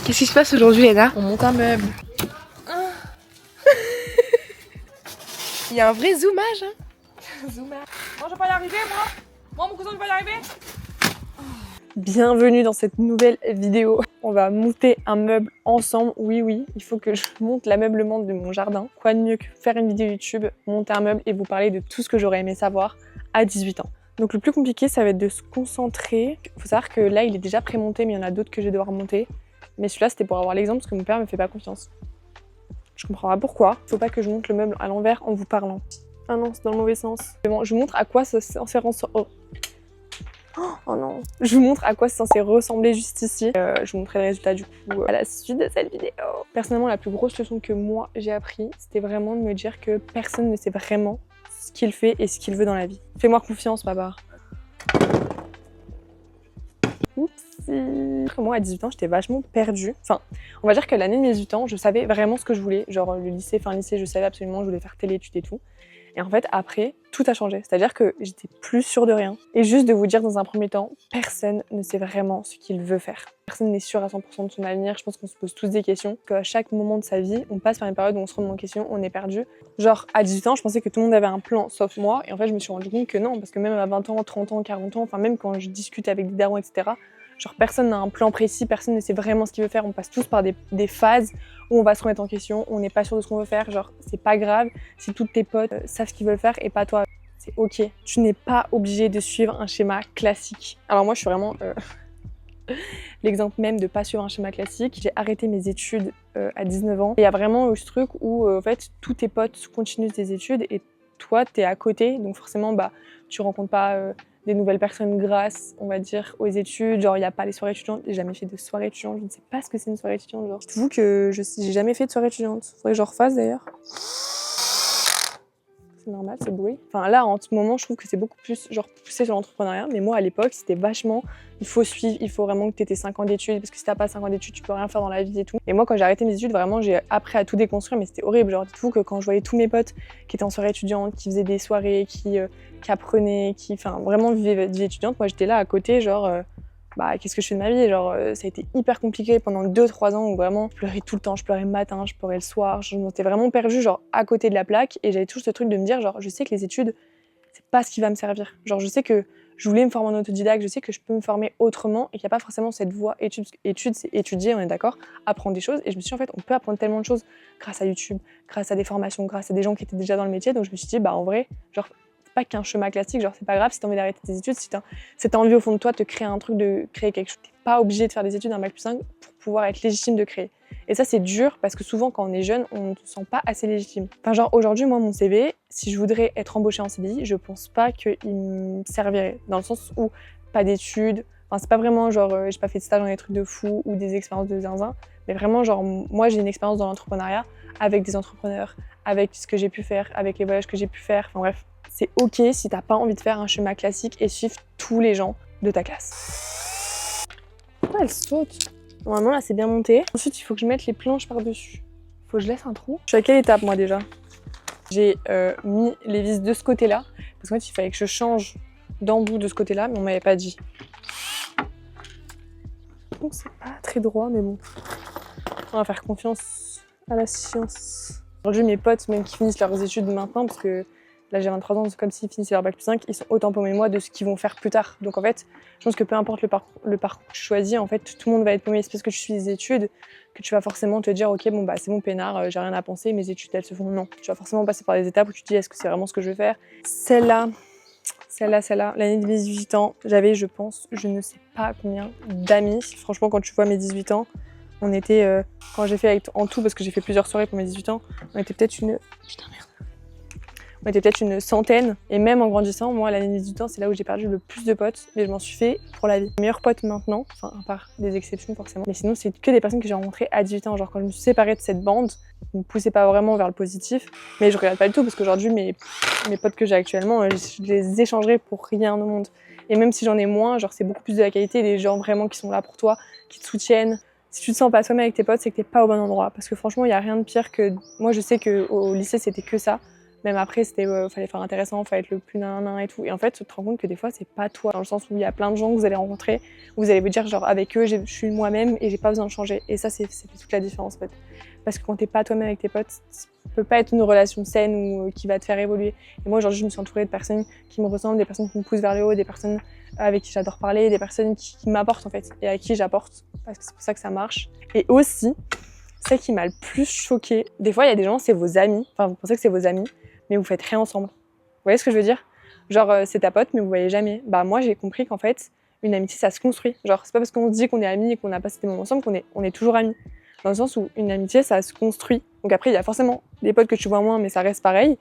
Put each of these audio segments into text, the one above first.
Qu'est-ce qui se passe aujourd'hui, Léna? On monte un meuble. Il y a un vrai zoomage, hein. Zoomage. Moi, je vais pas y arriver, moi. Moi, mon cousin, je vais pas y arriver. Bienvenue dans cette nouvelle vidéo. On va monter un meuble ensemble. Oui, il faut que je monte l'ameublement de mon jardin. Quoi de mieux que faire une vidéo YouTube, monter un meuble et vous parler de tout ce que j'aurais aimé savoir à 18 ans. Donc le plus compliqué, ça va être de se concentrer. Il faut savoir que là, il est déjà pré-monté, mais il y en a d'autres que je vais devoir monter. Mais celui-là, c'était pour avoir l'exemple parce que mon père me fait pas confiance. Je comprends pas pourquoi. Faut pas que je monte le meuble à l'envers en vous parlant. Ah non, c'est dans le mauvais sens. Mais bon, je vous montre à quoi ça c'est censé ressembler. Oh non. Je vous montre à quoi c'est censé ressembler juste ici. Je vous montrerai le résultat du coup à la suite de cette vidéo. Personnellement, la plus grosse leçon que moi j'ai appris, c'était vraiment de me dire que personne ne sait vraiment ce qu'il fait et ce qu'il veut dans la vie. Fais-moi confiance, papa. Oupsie. Moi, à 18 ans, j'étais vachement perdue. Enfin, on va dire que l'année de mes 18 ans, je savais vraiment ce que je voulais. Genre le lycée, fin lycée, je savais absolument, je voulais faire telle étude et tout. Et en fait, après, tout a changé. C'est-à-dire que j'étais plus sûre de rien. Et juste de vous dire dans un premier temps, personne ne sait vraiment ce qu'il veut faire. Personne n'est sûr à 100% de son avenir. Je pense qu'on se pose tous des questions. Qu'à chaque moment de sa vie, on passe par une période où on se remet en question, on est perdu. Genre, à 18 ans, je pensais que tout le monde avait un plan, sauf moi. Et en fait, je me suis rendu compte que non. Parce que même à 20 ans, 30 ans, 40 ans, enfin même quand je discute avec des darons, etc., genre personne n'a un plan précis, personne ne sait vraiment ce qu'il veut faire. On passe tous par des phases où on va se remettre en question, on n'est pas sûr de ce qu'on veut faire. Genre, c'est pas grave si tous tes potes savent ce qu'ils veulent faire et pas toi. C'est ok. Tu n'es pas obligé de suivre un schéma classique. Alors moi, je suis vraiment l'exemple même de pas suivre un schéma classique. J'ai arrêté mes études à 19 ans. Il y a vraiment eu ce truc où en fait, tous tes potes continuent tes études et toi, t'es à côté. Donc forcément, bah, tu rencontres pas des nouvelles personnes grâce, on va dire, aux études. Genre, il n'y a pas les soirées étudiantes. J'ai jamais fait de soirée étudiante. Je ne sais pas ce que c'est une soirée étudiante. Genre, je t'avoue que j'ai jamais fait de soirée étudiante. Faudrait que je refasse d'ailleurs. C'est normal, c'est bruit. Enfin là, en ce moment, je trouve que c'est beaucoup plus genre poussé sur l'entrepreneuriat. Mais moi, à l'époque, c'était vachement, il faut suivre, il faut vraiment que tu aies tes 5 ans d'études. Parce que si t'as pas 5 ans d'études, tu peux rien faire dans la vie et tout. Et moi, quand j'ai arrêté mes études, vraiment, j'ai appris à tout déconstruire. Mais c'était horrible. Genre, dites-vous que quand je voyais tous mes potes qui étaient en soirée étudiante, qui faisaient des soirées, qui apprenaient, qui, enfin, vraiment vivaient vie étudiante, moi, j'étais là à côté, genre... bah, qu'est-ce que je fais de ma vie? Genre, ça a été hyper compliqué pendant 2-3 ans où vraiment je pleurais tout le temps, je pleurais le matin, je pleurais le soir, je m'étais vraiment perdue genre à côté de la plaque et j'avais toujours ce truc de me dire genre je sais que les études c'est pas ce qui va me servir. Genre je sais que je voulais me former en autodidacte, je sais que je peux me former autrement et qu'il n'y a pas forcément cette voie études. Études c'est étudier, on est d'accord, apprendre des choses et je me suis dit en fait on peut apprendre tellement de choses grâce à YouTube, grâce à des formations, grâce à des gens qui étaient déjà dans le métier donc je me suis dit bah en vrai genre pas qu'un schéma classique, genre c'est pas grave si t'as envie d'arrêter tes études, si t'as envie au fond de toi de te créer un truc, de créer quelque chose. T'es pas obligé de faire des études, un bac+5 pour pouvoir être légitime de créer. Et ça c'est dur parce que souvent quand on est jeune, on ne se sent pas assez légitime. Enfin genre aujourd'hui moi mon CV, si je voudrais être embauchée en CDI, je pense pas qu'il me servirait. Dans le sens où pas d'études, enfin c'est pas vraiment genre j'ai pas fait de stage dans des trucs de fou ou des expériences de zinzin, mais vraiment genre moi j'ai une expérience dans l'entrepreneuriat avec des entrepreneurs, avec ce que j'ai pu faire, avec les voyages que j'ai pu faire, enfin bref. C'est ok si t'as pas envie de faire un schéma classique et suivre tous les gens de ta classe. Pourquoi elle saute? Normalement là c'est bien monté. Ensuite il faut que je mette les planches par-dessus. Faut que je laisse un trou. Je suis à quelle étape moi déjà? J'ai mis les vis de ce côté-là. Parce qu'en fait il fallait que je change d'embout de ce côté-là, mais on m'avait pas dit. Donc c'est pas très droit mais bon. On va faire confiance à la science. Aujourd'hui mes potes même qui finissent leurs études maintenant parce que là j'ai 23 ans, c'est comme s'ils finissaient leur bac+5, ils sont autant paumés moi de ce qu'ils vont faire plus tard. Donc en fait, je pense que peu importe le parcours que tu choisis, en fait tout le monde va être paumé. C'est parce que tu suis des études que tu vas forcément te dire ok bon bah c'est bon peinard, j'ai rien à penser, mes études elles se font. Non, tu vas forcément passer par des étapes où tu te dis est-ce que c'est vraiment ce que je veux faire. Celle-là, l'année de mes 18 ans, j'avais je pense, je ne sais pas combien d'amis. Franchement quand tu vois mes 18 ans, on était, quand j'ai fait en tout, parce que j'ai fait plusieurs soirées pour mes 18 ans, on était peut-être une... Putain merde. On était peut-être une centaine, et même en grandissant, moi, à l'année de 18 ans, c'est là où j'ai perdu le plus de potes, mais je m'en suis fait pour la vie. Mes meilleurs potes maintenant, enfin, à part des exceptions forcément, mais sinon, c'est que des personnes que j'ai rencontrées à 18 ans. Genre, quand je me suis séparée de cette bande, ils me poussaient pas vraiment vers le positif, mais je regrette pas du tout, parce qu'aujourd'hui, mes potes que j'ai actuellement, je les échangerais pour rien au monde. Et même si j'en ai moins, genre, c'est beaucoup plus de la qualité, des gens vraiment qui sont là pour toi, qui te soutiennent. Si tu te sens pas toi-même avec tes potes, c'est que t'es pas au bon endroit. Parce que franchement, il y a rien de pire que... Moi, je sais qu'au lycée, c'était que ça. Même après, c'était fallait faire intéressant, fallait être le plus nain et tout. Et en fait, tu te rends compte que des fois, c'est pas toi. Dans le sens où il y a plein de gens que vous allez rencontrer, où vous allez vous dire, genre, avec eux, je suis moi-même et j'ai pas besoin de changer. Et ça, c'est toute la différence, en fait. Parce que quand t'es pas toi-même avec tes potes, ça peut pas être une relation saine ou qui va te faire évoluer. Et moi, aujourd'hui, je me suis entourée de personnes qui me ressemblent, des personnes qui me poussent vers le haut, des personnes avec qui j'adore parler, des personnes qui m'apportent, en fait, et à qui j'apporte. Parce que c'est pour ça que ça marche. Et aussi, ce qui m'a le plus choquée, des fois, il y a des gens, c'est vos amis. Enfin, vous pensez que c'est vos amis, mais vous faites rien ensemble. Vous voyez ce que je veux dire? Genre, c'est ta pote, mais vous voyez jamais. Bah, moi, j'ai compris qu'en fait, une amitié, ça se construit. Genre, c'est pas parce qu'on se dit qu'on est amis et qu'on a passé des moments ensemble qu'on est toujours amis. Dans le sens où une amitié, ça se construit. Donc après, il y a forcément des potes que tu vois moins, mais ça reste pareil.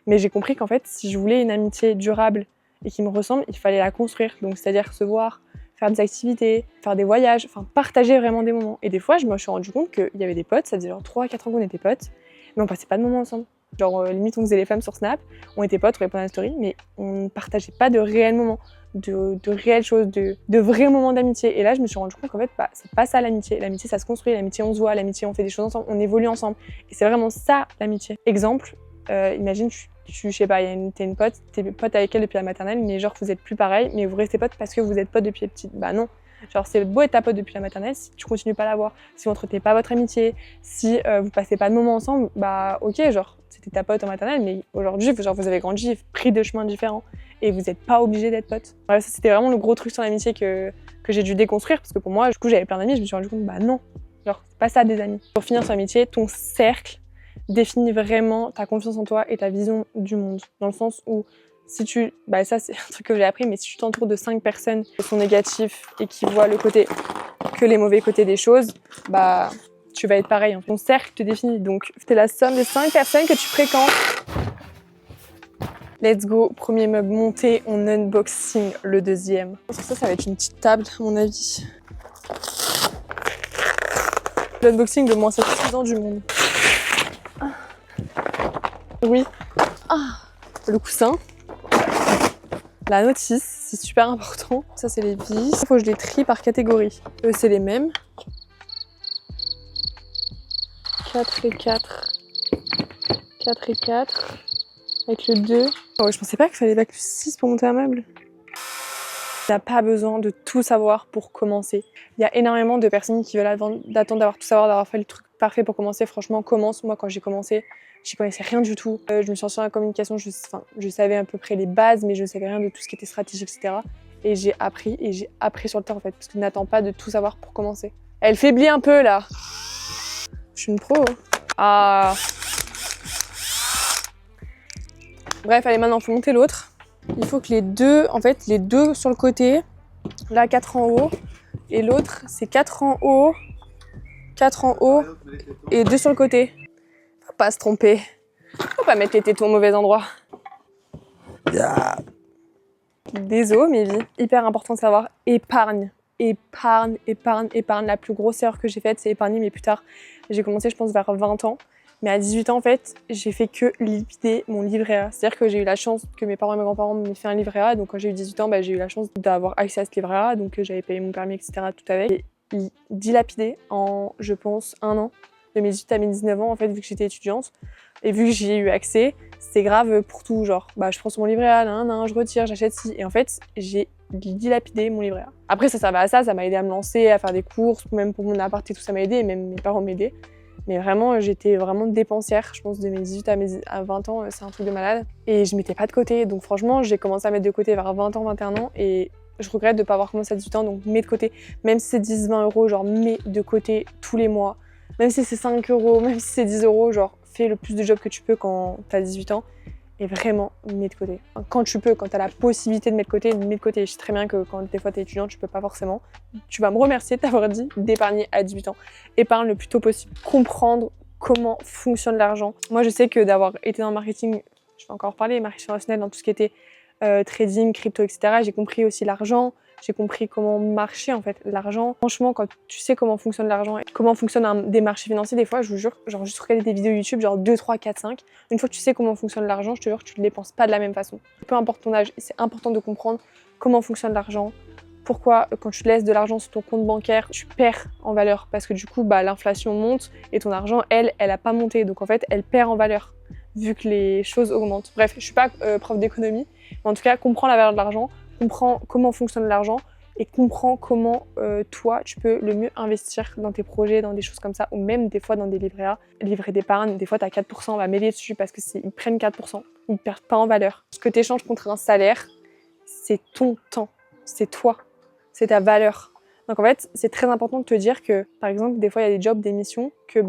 Mais j'ai compris qu'en fait, si je voulais une amitié durable et qui me ressemble, il fallait la construire. Donc, c'est-à-dire se voir, faire des activités, faire des voyages, enfin, partager vraiment des moments. Et des fois, je me suis rendu compte qu'il y avait des potes, ça faisait genre 3-4 ans qu'on était potes, mais on passait pas de moments ensemble. Genre, limite, on faisait les femmes sur Snap, on était potes, on répondait à la story, mais on ne partageait pas de réels moments, de réelles choses, de vrais moments d'amitié. Et là, je me suis rendu compte qu'en fait, bah, c'est pas ça l'amitié. L'amitié, ça se construit, l'amitié, on se voit, l'amitié, on fait des choses ensemble, on évolue ensemble. Et c'est vraiment ça, l'amitié. Exemple, imagine, je sais pas, t'es une pote, t'es pote avec elle depuis la maternelle, mais genre, vous êtes plus pareil, mais vous restez potes parce que vous êtes potes depuis les petites. Bah non. Genre, c'est beau être ta pote depuis la maternelle, si tu continues pas à la voir, si vous entretenez pas votre amitié, si vous passez pas de moments ensemble, bah ok, genre, c'était ta pote en maternelle, mais aujourd'hui, genre, vous avez grandi, pris deux chemins différents, et vous êtes pas obligés d'être potes. Ouais, ça, c'était vraiment le gros truc sur l'amitié que j'ai dû déconstruire, parce que pour moi, du coup, j'avais plein d'amis, je me suis rendu compte, bah non, genre, c'est pas ça des amis. Pour finir sur l'amitié, ton cercle définit vraiment ta confiance en toi et ta vision du monde, dans le sens où si tu, bah ça c'est un truc que j'ai appris, mais si tu t'entoures de 5 personnes qui sont négatifs et qui voient le côté, que les mauvais côtés des choses, bah tu vas être pareil. Hein. Ton cercle te définit, donc t'es la somme des 5 personnes que tu fréquentes. Let's go, premier meuble monté, on unboxing le deuxième. Je pense que ça va être une petite table à mon avis. L'unboxing le moins satisfaisant du monde. Oui. Le coussin. La notice, c'est super important. Ça, c'est les vis. Il faut que je les trie par catégorie. Eux, c'est les mêmes. 4 et 4. 4 et 4. Avec le 2. Oh, je pensais pas qu'il fallait bac plus 6 pour monter un meuble. Tu n'as pas besoin de tout savoir pour commencer. Il y a énormément de personnes qui veulent attendre d'avoir tout savoir, d'avoir fait le truc parfait pour commencer. Franchement, commence. Moi, quand j'ai commencé, j'y connaissais rien du tout. Je me suis lancée dans la communication, je savais à peu près les bases, mais je ne savais rien de tout ce qui était stratégie, etc. Et j'ai appris sur le temps en fait, parce que n'attends pas de tout savoir pour commencer. Elle faiblit un peu là. Je suis une pro. Ah. Bref, allez, maintenant, il faut monter l'autre. Il faut que les deux sur le côté, là 4 en haut, et l'autre c'est 4 en haut et 2 sur le côté. Faut pas se tromper. Faut pas mettre les tétons au mauvais endroit. Désolé, mais vie. Hyper important de savoir, épargne. La plus grosse erreur que j'ai faite, c'est épargner, mais plus tard. J'ai commencé, je pense, vers 20 ans. Mais à 18 ans, en fait, j'ai fait que liquider mon livret A. C'est-à-dire que j'ai eu la chance que mes parents et mes grands-parents m'aient fait un livret A. Donc quand j'ai eu 18 ans, j'ai eu la chance d'avoir accès à ce livret A. Donc j'avais payé mon permis, etc. tout avec. Et dilapidé en, je pense, 1 an. De mes 18 à mes 19 ans, en fait, vu que j'étais étudiante. Et vu que j'y ai eu accès, c'est grave pour tout. Genre, je prends sur mon livret A, je retire, j'achète ci. Et en fait, j'ai dilapidé mon livret A. Après, ça servait à ça m'a aidé à me lancer, à faire des courses, même pour mon appart et tout, ça m'a aidé. Et même mes parents m'aidaient. Mais vraiment, j'étais vraiment dépensière, je pense, de mes 18 à 20 ans, c'est un truc de malade. Et je mettais pas de côté, donc franchement, j'ai commencé à mettre de côté vers 20 ans, 21 ans, et je regrette de pas avoir commencé à 18 ans, donc mets de côté. Même si c'est 10-20 euros, genre mets de côté tous les mois. Même si c'est 5 euros, même si c'est 10 euros, genre fais le plus de job que tu peux quand t'as 18 ans. Et vraiment, mets de côté. Quand tu peux, quand tu as la possibilité de mettre de côté, mets de côté. Je sais très bien que quand des fois tu es étudiant, tu peux pas forcément. Tu vas me remercier de t'avoir dit d'épargner à 18 ans. Épargne le plus tôt possible. Comprendre comment fonctionne l'argent. Moi, je sais que d'avoir été dans le marketing, je vais encore parler, marketing relationnel, dans tout ce qui était trading, crypto, etc. J'ai compris aussi l'argent. J'ai compris comment marcher en fait l'argent. Franchement, quand tu sais comment fonctionne l'argent et comment fonctionnent des marchés financiers, des fois, je vous jure, genre juste regarder des vidéos YouTube, genre 2, 3, 4, 5. Une fois que tu sais comment fonctionne l'argent, je te jure que tu ne le dépenses pas de la même façon. Peu importe ton âge, c'est important de comprendre comment fonctionne l'argent. Pourquoi quand tu laisses de l'argent sur ton compte bancaire, tu perds en valeur. Parce que du coup, l'inflation monte et ton argent, elle a pas monté. Donc en fait, elle perd en valeur. vu que les choses augmentent. Bref, je suis pas prof d'économie, mais en tout cas, comprends la valeur de l'argent, comprends comment fonctionne l'argent et comprends comment toi, tu peux le mieux investir dans tes projets, dans des choses comme ça, ou même des fois dans des livrets A, livrets d'épargne. Des fois, tu as 4%, on va mêler dessus parce qu'ils prennent 4%, ils ne perdent pas en valeur. Ce que tu échanges contre un salaire, c'est ton temps, c'est toi, c'est ta valeur. Donc en fait, c'est très important de te dire que, par exemple, des fois, il y a des jobs, des missions que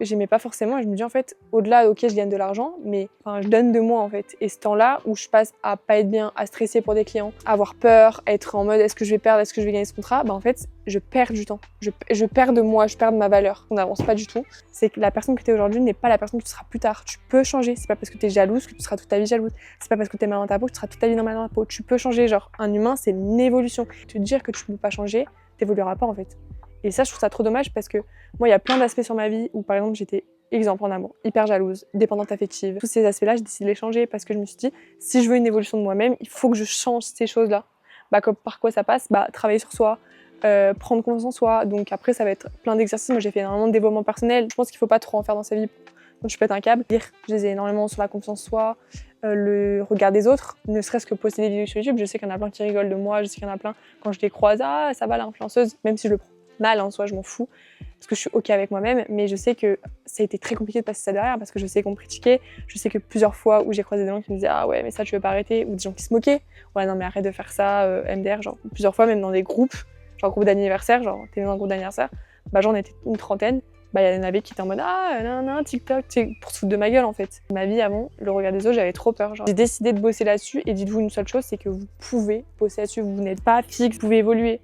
j'aimais pas forcément et je me dis en fait, au-delà, ok, je gagne de l'argent, mais je donne de moi en fait. Et ce temps-là où je passe à pas être bien, à stresser pour des clients, à avoir peur, à être en mode est-ce que je vais perdre, est-ce que je vais gagner ce contrat, en fait, je perds du temps. Je perds de moi, je perds de ma valeur. On n'avance pas du tout. C'est que la personne que tu es aujourd'hui n'est pas la personne que tu seras plus tard. Tu peux changer. C'est pas parce que tu es jalouse que tu seras toute ta vie jalouse. C'est pas parce que tu es mal dans ta peau que tu seras toute ta vie mal dans ta peau. Tu peux changer. Genre, un humain, c'est une évolution. Te dire que tu peux pas changer, t'évolueras pas en fait. Et ça, je trouve ça trop dommage parce que moi, il y a plein d'aspects sur ma vie où, par exemple, j'étais exemple en amour, hyper jalouse, dépendante affective. Tous ces aspects-là, j'ai décidé de les changer parce que je me suis dit, si je veux une évolution de moi-même, il faut que je change ces choses-là. Par quoi ça passe ? Travailler sur soi, prendre confiance en soi. Donc après, ça va être plein d'exercices. Moi, j'ai fait énormément de développement personnel. Je pense qu'il faut pas trop en faire dans sa vie quand tu pètes un câble. Je les ai énormément sur la confiance en soi, le regard des autres, ne serait-ce que poster des vidéos sur YouTube. Je sais qu'il y en a plein qui rigolent de moi, je sais qu'il y en a plein quand je les croise, ah ça va l'influenceuse, même si je le prends mal en soi, je m'en fous, parce que je suis ok avec moi-même, mais je sais que ça a été très compliqué de passer ça derrière, parce que je sais qu'on me critiquait, je sais que plusieurs fois où j'ai croisé des gens qui me disaient ah ouais mais ça tu veux pas arrêter, ou des gens qui se moquaient, ouais non mais arrête de faire ça, MDR, genre plusieurs fois même dans des groupes, genre groupe d'anniversaire, genre t'es dans un groupe d'anniversaire, j'en étais une trentaine, il y en avait qui étaient en mode ah non TikTok, pour se foutre de ma gueule en fait. Ma vie avant, le regard des autres, j'avais trop peur. J'ai décidé de bosser là-dessus et dites-vous une seule chose, c'est que vous pouvez bosser là-dessus, vous n'êtes pas fixe, vous pouvez évoluer.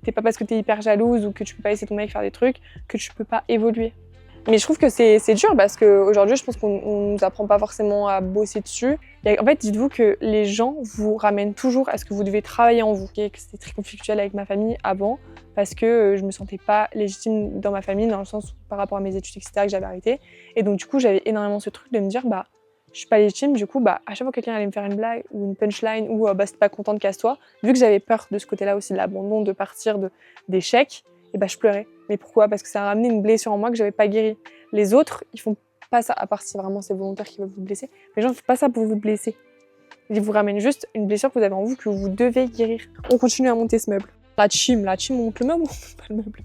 C'est pas parce que t'es hyper jalouse ou que tu peux pas laisser ton mec faire des trucs que tu peux pas évoluer. Mais je trouve que c'est dur parce qu'aujourd'hui, je pense qu'on nous apprend pas forcément à bosser dessus. En fait, dites-vous que les gens vous ramènent toujours à ce que vous devez travailler en vous. C'était très conflictuel avec ma famille avant parce que je me sentais pas légitime dans ma famille, dans le sens où, par rapport à mes études, etc., que j'avais arrêté. Et donc, du coup, j'avais énormément ce truc de me dire, je suis pas légitime, du coup, à chaque fois que quelqu'un allait me faire une blague ou une punchline ou c'est pas contente, casse-toi, vu que j'avais peur de ce côté-là aussi, de l'abandon, de partir, d'échec, et je pleurais. Mais pourquoi ? Parce que ça a ramené une blessure en moi que j'avais pas guérie. Les autres, ils font pas ça, à part si vraiment c'est volontaire qu'ils veulent vous blesser. Les gens ne font pas ça pour vous blesser. Ils vous ramènent juste une blessure que vous avez en vous, que vous devez guérir. On continue à monter ce meuble. La team, on monte le meuble ou on monte pas le meuble ?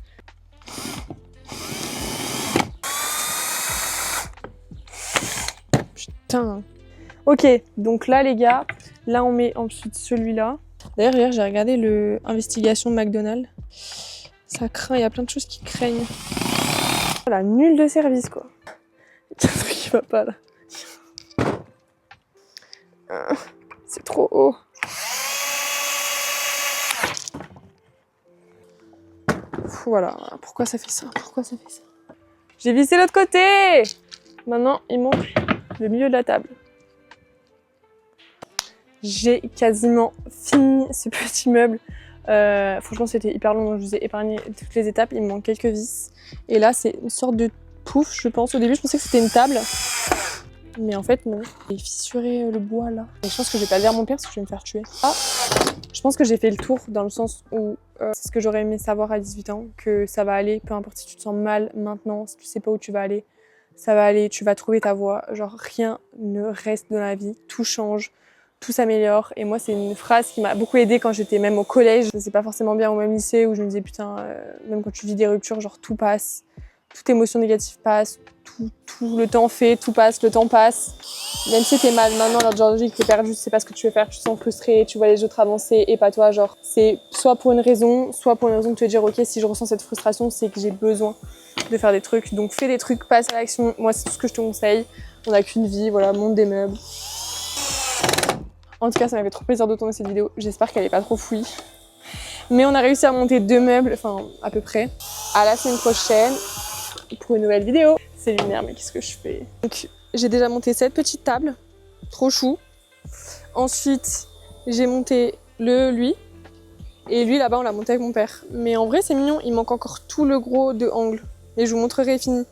Putain. Ok, donc là les gars, là on met ensuite celui-là. D'ailleurs hier j'ai regardé le Investigation McDonald's. Ça craint, il y a plein de choses qui craignent. Voilà, nul de service quoi. Il y a un truc qui va pas là. C'est trop haut. Voilà, pourquoi ça fait ça ? J'ai vissé l'autre côté. Maintenant, il manque le milieu de la table. J'ai quasiment fini ce petit meuble. Franchement, c'était hyper long, donc je vous ai épargné toutes les étapes. Il me manque quelques vis. Et là, c'est une sorte de pouf, je pense. Au début, je pensais que c'était une table. Mais en fait, non. J'ai fissuré le bois, là. Et je pense que je vais pas le dire à mon père parce que je vais me faire tuer. Ah, je pense que j'ai fait le tour dans le sens où c'est ce que j'aurais aimé savoir à 18 ans, que ça va aller, peu importe si tu te sens mal maintenant, si tu sais pas où tu vas aller, ça va aller, tu vas trouver ta voie. Genre, rien ne reste dans la vie, tout change, tout s'améliore. Et moi, c'est une phrase qui m'a beaucoup aidée quand j'étais même au collège. Je sais pas forcément bien au même lycée où je me disais, putain, même quand tu vis des ruptures, genre tout passe, toute émotion négative passe, tout le temps fait, tout passe, le temps passe. Même si t'es mal maintenant, l'autre genre de vie que t'es perdu, tu sais pas ce que tu veux faire, tu te sens frustré, tu vois les autres avancer et pas toi, genre c'est soit pour une raison de te dire ok, si je ressens cette frustration, c'est que j'ai besoin de faire des trucs. Donc fais des trucs, passe à l'action. Moi c'est tout ce que je te conseille. On n'a qu'une vie, voilà, monte des meubles. En tout cas, ça m'a fait trop plaisir de tourner cette vidéo. J'espère qu'elle est pas trop fouillie. Mais on a réussi à monter 2 meubles, enfin à peu près. À la semaine prochaine pour une nouvelle vidéo. C'est lunaire, mais qu'est-ce que je fais ? Donc j'ai déjà monté cette petite table, trop chou. Ensuite, j'ai monté lui. Et lui, là-bas, on l'a monté avec mon père. Mais en vrai, c'est mignon. Il manque encore tout le gros de angle. Et je vous montrerai fini.